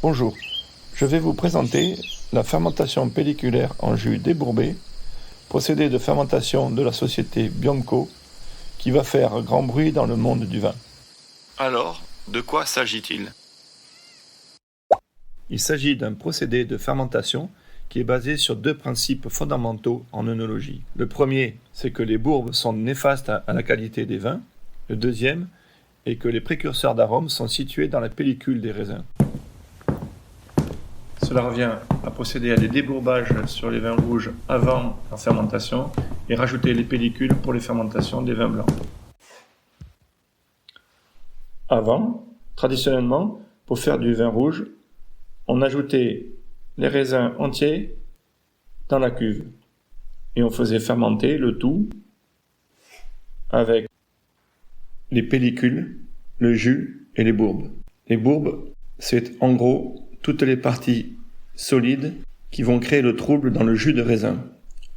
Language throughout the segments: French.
Bonjour, je vais vous présenter la fermentation pelliculaire en jus débourbé, procédé de fermentation de la société Biomco, qui va faire grand bruit dans le monde du vin. Alors, de quoi s'agit-il ? Il s'agit d'un procédé de fermentation qui est basé sur deux principes fondamentaux en œnologie. Le premier, c'est que les bourbes sont néfastes à la qualité des vins. Le deuxième est que les précurseurs d'arômes sont situés dans la pellicule des raisins. Cela revient à procéder à des débourbages sur les vins rouges avant la fermentation et rajouter les pellicules pour les fermentations des vins blancs. Avant, traditionnellement, pour faire du vin rouge, on ajoutait les raisins entiers dans la cuve et on faisait fermenter le tout avec les pellicules, le jus et les bourbes. Les bourbes, c'est en gros toutes les parties solides qui vont créer le trouble dans le jus de raisin.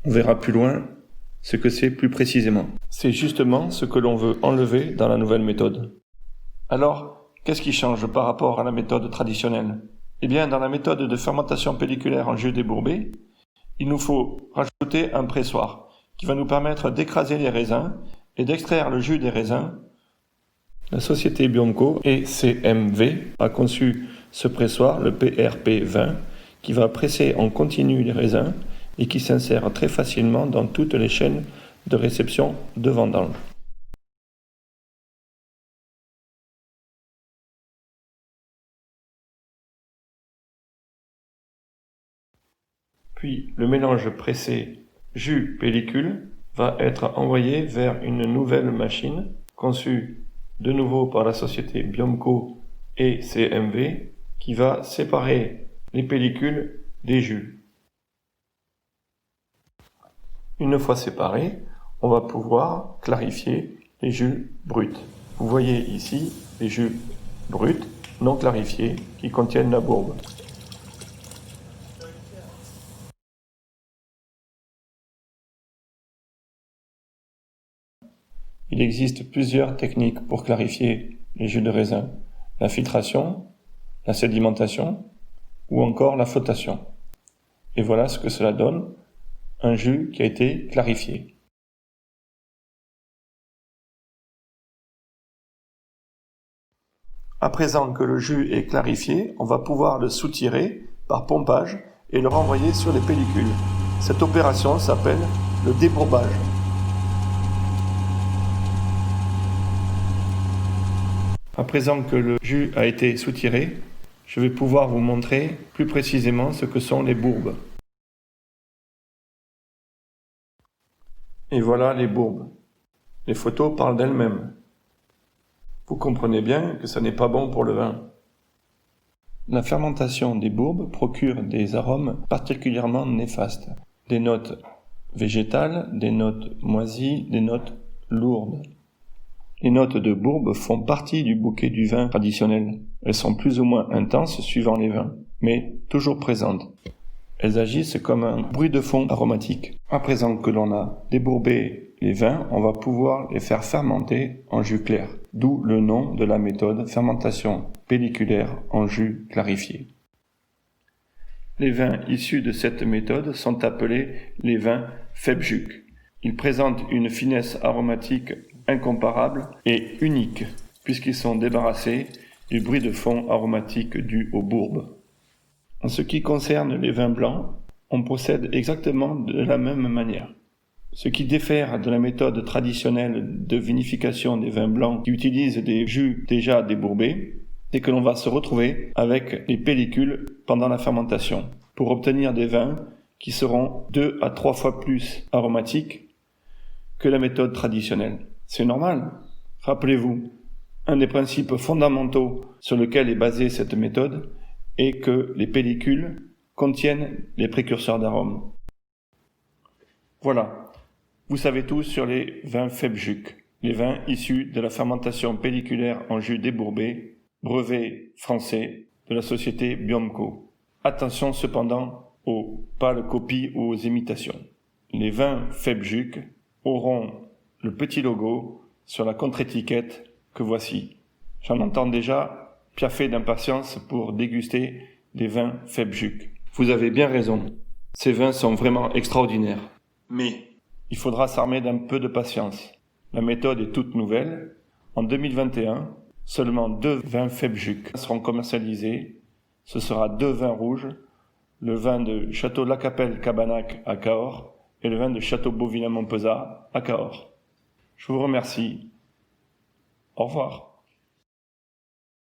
On verra plus loin ce que c'est plus précisément. C'est justement ce que l'on veut enlever dans la nouvelle méthode. Alors, qu'est-ce qui change par rapport à la méthode traditionnelle ? Eh bien, dans la méthode de fermentation pelliculaire en jus débourbé, il nous faut rajouter un pressoir qui va nous permettre d'écraser les raisins et d'extraire le jus des raisins. La société Biomco et CMV a conçu ce pressoir, le PRP20, qui va presser en continu les raisins et qui s'insère très facilement dans toutes les chaînes de réception de vendange. Puis le mélange pressé jus-pellicule va être envoyé vers une nouvelle machine conçue de nouveau par la société Biomco et CMV qui va séparer les pellicules des jus. Une fois séparés, on va pouvoir clarifier les jus bruts. Vous voyez ici les jus bruts non clarifiés qui contiennent la bourbe. Il existe plusieurs techniques pour clarifier les jus de raisin. La filtration, la sédimentation ou encore la flottation. Et voilà ce que cela donne, un jus qui a été clarifié. À présent que le jus est clarifié, on va pouvoir le soutirer par pompage et le renvoyer sur les pellicules. Cette opération s'appelle le débourbage. À présent que le jus a été soutiré, je vais pouvoir vous montrer plus précisément ce que sont les bourbes. Et voilà les bourbes. Les photos parlent d'elles-mêmes. Vous comprenez bien que ça n'est pas bon pour le vin. La fermentation des bourbes procure des arômes particulièrement néfastes. Des notes végétales, des notes moisies, des notes lourdes. Les notes de bourbe font partie du bouquet du vin traditionnel. Elles sont plus ou moins intenses suivant les vins, mais toujours présentes. Elles agissent comme un bruit de fond aromatique. À présent que l'on a débourbé les vins, on va pouvoir les faire fermenter en jus clair, d'où le nom de la méthode fermentation pelliculaire en jus clarifié. Les vins issus de cette méthode sont appelés les vins Febjuc. Ils présentent une finesse aromatique incomparable et unique, puisqu'ils sont débarrassés du bruit de fond aromatique dû aux bourbes. En ce qui concerne les vins blancs, on procède exactement de la même manière. Ce qui diffère de la méthode traditionnelle de vinification des vins blancs qui utilisent des jus déjà débourbés, c'est que l'on va se retrouver avec les pellicules pendant la fermentation pour obtenir des vins qui seront 2 à 3 fois plus aromatiques que la méthode traditionnelle. C'est normal. Rappelez-vous, un des principes fondamentaux sur lequel est basée cette méthode est que les pellicules contiennent les précurseurs d'arômes. Voilà, vous savez tout sur les vins Febjuc, les vins issus de la fermentation pelliculaire en jus débourbé, brevet français de la société Biomco. Attention cependant aux pâles copies ou aux imitations. Les vins Febjuc auront le petit logo sur la contre-étiquette que voici. J'en entends déjà piaffer d'impatience pour déguster les vins Febjuc. Vous avez bien raison, ces vins sont vraiment extraordinaires. Mais il faudra s'armer d'un peu de patience. La méthode est toute nouvelle. En 2021, seulement 2 vins Febjuc seront commercialisés. Ce sera 2 vins rouges, le vin de Château Lacapelle Cabanac à Cahors et le vin de Château Beauvillain Montpezat à Cahors. Je vous remercie. Au revoir.